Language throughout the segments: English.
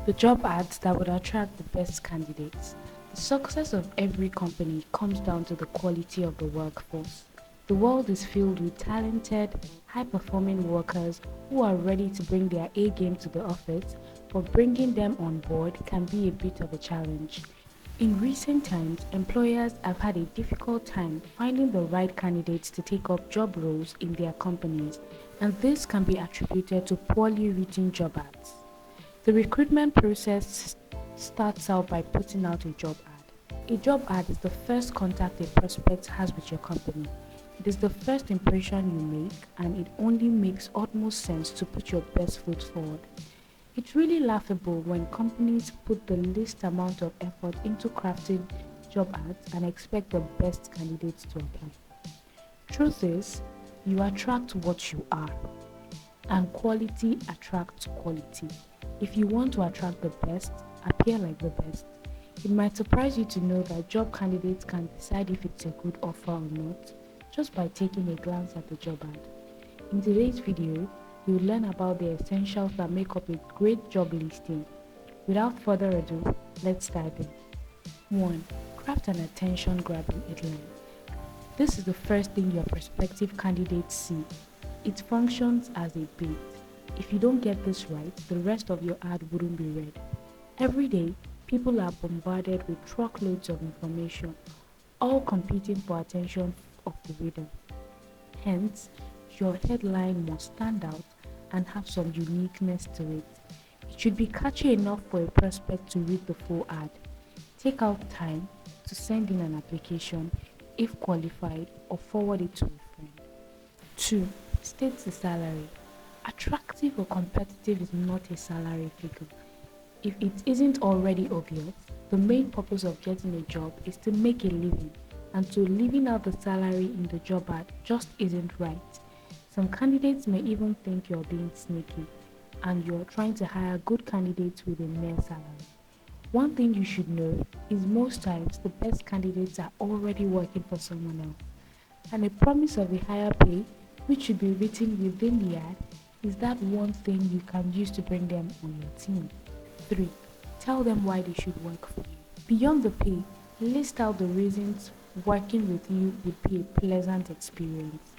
The job ads that would attract the best candidates. The success of every company comes down to the quality of the workforce. The world is filled with talented, high-performing workers who are ready to bring their A game to the office, but bringing them on board can be a bit of a challenge. In recent times, employers have had a difficult time finding the right candidates to take up job roles in their companies, and this can be attributed to poorly written job ads. The recruitment process starts out by putting out a job ad. A job ad is the first contact a prospect has with your company. It is the first impression you make, and it only makes utmost sense to put your best foot forward. It's really laughable when companies put the least amount of effort into crafting job ads and expect the best candidates to apply. Truth is, you attract what you are, and quality attracts quality. If you want to attract the best, appear like the best. It might surprise you to know that job candidates can decide if it's a good offer or not just by taking a glance at the job ad. In today's video, you'll learn about the essentials that make up a great job listing. Without further ado, let's dive in. 1. Craft an attention-grabbing headline. This is the first thing your prospective candidates see. It functions as a bait. If you don't get this right, the rest of your ad wouldn't be read. Every day, people are bombarded with truckloads of information, all competing for attention of the reader. Hence, your headline must stand out and have some uniqueness to it. It should be catchy enough for a prospect to read the full ad. Take out time to send in an application, if qualified, or forward it to a friend. 2. State the salary. Attractive or competitive is not a salary figure. If it isn't already obvious, the main purpose of getting a job is to make a living, and so leaving out the salary in the job ad just isn't right. Some candidates may even think you're being sneaky, and you're trying to hire good candidates with a mere salary. One thing you should know is most times the best candidates are already working for someone else, and a promise of a higher pay, which should be written within the ad, is that one thing you can use to bring them on your team. 3. Tell them why they should work for you. Beyond the pay, list out the reasons working with you would be a pleasant experience.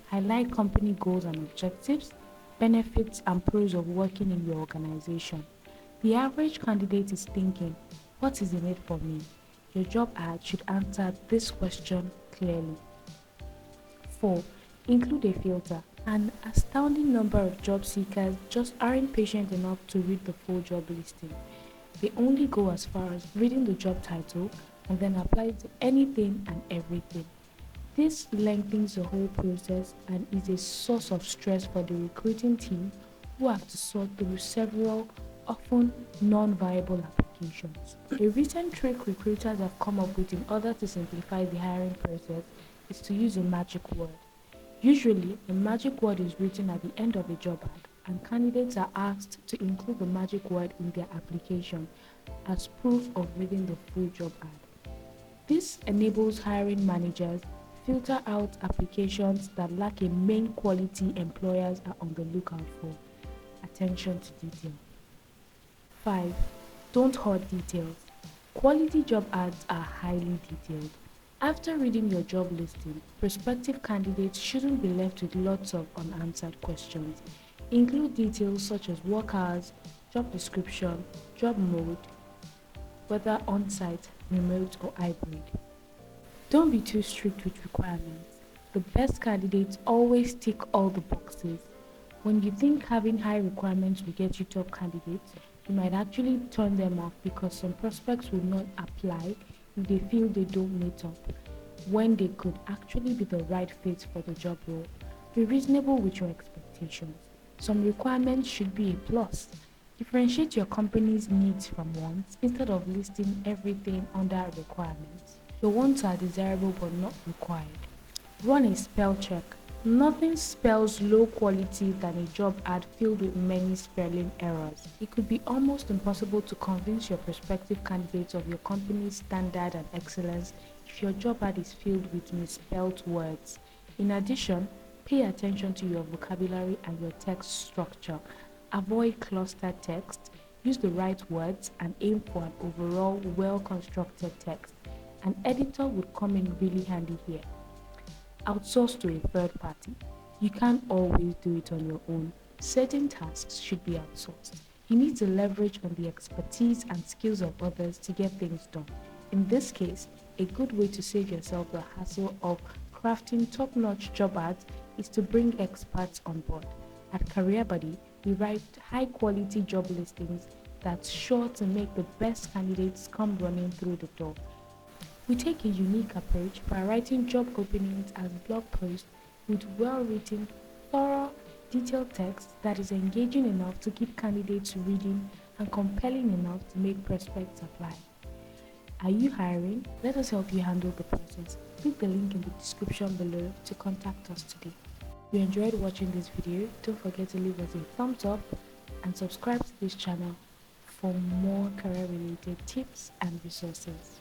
Highlight company goals and objectives, benefits and pros of working in your organization. The average candidate is thinking, what is in it for me? Your job ad should answer this question clearly. 4. Include a filter. An astounding number of job seekers just aren't patient enough to read the full job listing. They only go as far as reading the job title and then apply it to anything and everything. This lengthens the whole process and is a source of stress for the recruiting team, who have to sort through several, often non-viable applications. A recent trick recruiters have come up with in order to simplify the hiring process is to use a magic word. Usually, a magic word is written at the end of a job ad, and candidates are asked to include the magic word in their application as proof of reading the full job ad. This enables hiring managers filter out applications that lack a main quality employers are on the lookout for: attention to detail. 5. Don't hoard details. Quality job ads are highly detailed. After reading your job listing, prospective candidates shouldn't be left with lots of unanswered questions. Include details such as work hours, job description, job mode, whether on-site, remote or hybrid. Don't be too strict with requirements. The best candidates always tick all the boxes. When you think having high requirements will get you top candidates, you might actually turn them off because some prospects will not apply if they feel they don't meet up, when they could actually be the right fit for the job role. Be reasonable with your expectations. Some requirements should be a plus. Differentiate your company's needs from wants instead of listing everything under requirements. Your wants are desirable but not required. Run a spell check. Nothing spells low quality than a job ad filled with many spelling errors. It could be almost impossible to convince your prospective candidates of your company's standard and excellence if your job ad is filled with misspelled words. In addition, pay attention to your vocabulary and your text structure. Avoid clustered text. Use the right words and aim for an overall well-constructed text. An editor would come in really handy here. Outsource to a third party. You can't always do it on your own. Certain tasks should be outsourced. You need to leverage on the expertise and skills of others to get things done. In this case, a good way to save yourself the hassle of crafting top-notch job ads is to bring experts on board. At CareerBuddy, we write high-quality job listings that's sure to make the best candidates come running through the door. We take a unique approach by writing job openings as blog posts with well-written, thorough, detailed text that is engaging enough to keep candidates reading and compelling enough to make prospects apply. Are you hiring? Let us help you handle the process. Click the link in the description below to contact us today. If you enjoyed watching this video, don't forget to leave us a thumbs up and subscribe to this channel for more career-related tips and resources.